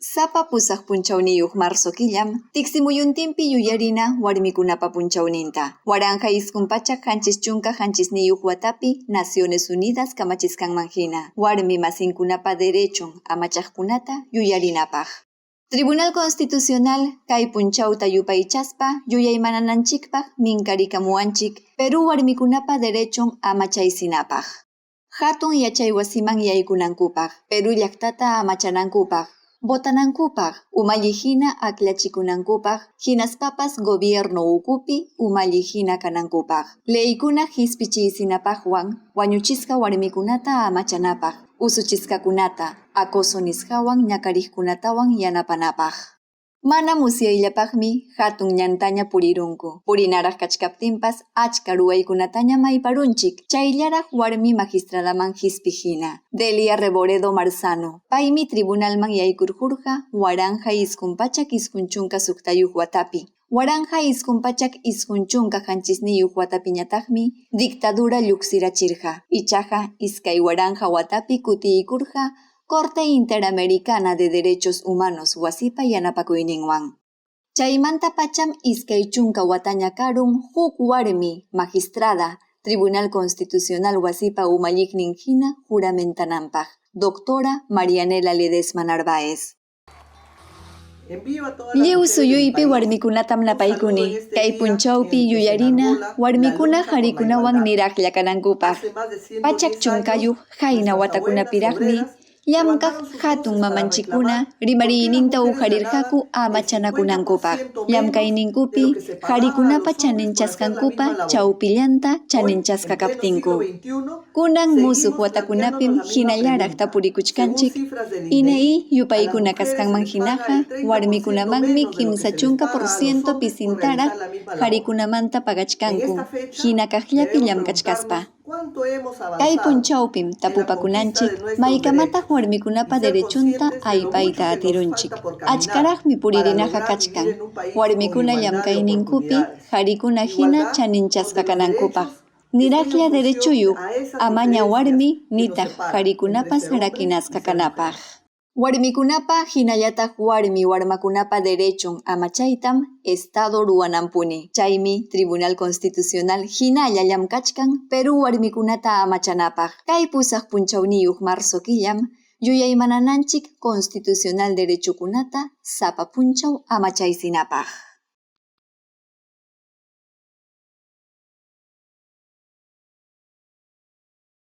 Sapa pusaq punchawniyuq marzo killam, tiqsimuyuntinpi yuyarina warmikunapa punchawninta. Waranja iskun pachak hanchis chunka hanchisniyuq watapi Naciones Unidas kamachiskanman hina. Warmi masinkunapa derechon amachaqkunata yuyarinapaq. Tribunal Constitucional kay punchawta yupaychaspa yuyaymanananchikpaq minkarikamuanchik Perú warmikunapa derechon amachaysinapaq. Hatun yachay wasiman yaykunankupaq, Perú llaqtata amachanankupaq, Botanankupaq, umalli hina aklachikunankupaq, hinaspapas gobierno ukupi umalli hina kanankupaq. Leykuna hispichiysinapaqwan, wañuchisqa warmikunata amachanapaq, usuchiskakunata, acoso nisqawan ñakariqkunatawan yanapanapaq. Mana musyayllapaqmi hatun ñantaña purirunku. Purinaraq kachkaptinpas achka ruwaykunataña mayparunchik. Chayllaraq warmi magistradaman hispi hina. Delia Reboredo Marzano. Paymi tribunalman yaykurqurqa waranja iskunpachak iskunchunka suqtayuq watapi. Waranja iskunpachak iskunchunka hanchisniyuq watapiñataqmi dictadura lluqsirachirqa. Ichaqa iskay waranja watapi kutiykurqa Corte Interamericana de Derechos Humanos wasipa yanapakuyninwan. Chaymanta pacham iskay chunka wataña karun huk warmi magistrada Tribunal Constitucional wasipa umalliqnin hina juramentananpaq. Doctora Marianela Ledesma Narváez. Lliw suyuypi warmikunatam napaykuni. Kay punchawpi yuyarina warmikuna qarikunawan niraqlla kanankupaq. Pachak chunkayuq hayna watakunapiraqmi llamkaq hatun mamanchikuna rimariyninta uharirqaku amachanakunankupaq. Llamkayninkupi qharikunapa chaninchasqankupa chawpillanta chaninchasqa kaptinku. Kunan musuq watakunapim hinallaraq tapurikuchkanchik. Inay yupaykuna kasqanman hinaqa warmikunamanmi kimsa chunka % pisintaraq qharikunamanta pagachkanku. Hina kaqllapi llamkachkaspa. Kay punchawpim tapupakunanchik maykamataq warmikunapa derechunta aypayta atirunchik. Achkaraqmi puririnaqa kachkan. Warmikuna llamkayninkupi qharikuna hina chaninchasqa kanankupaq. Niraqlla derechuyuq amaña warmi nitaq qharikunapas rakinasqa kanapaq. Warmikunapa hinallataq warmakunapa derechon amachaytam Estado ruwanampuni. Chaymi Tribunal Constitucional hinalla llamkachkan Perú warmikunata amachanapaq. Kay pusaq punchawniyuq marzo killam yuyaymanananchik constitucional derechokunata sapa punchaw amachaysinapaq.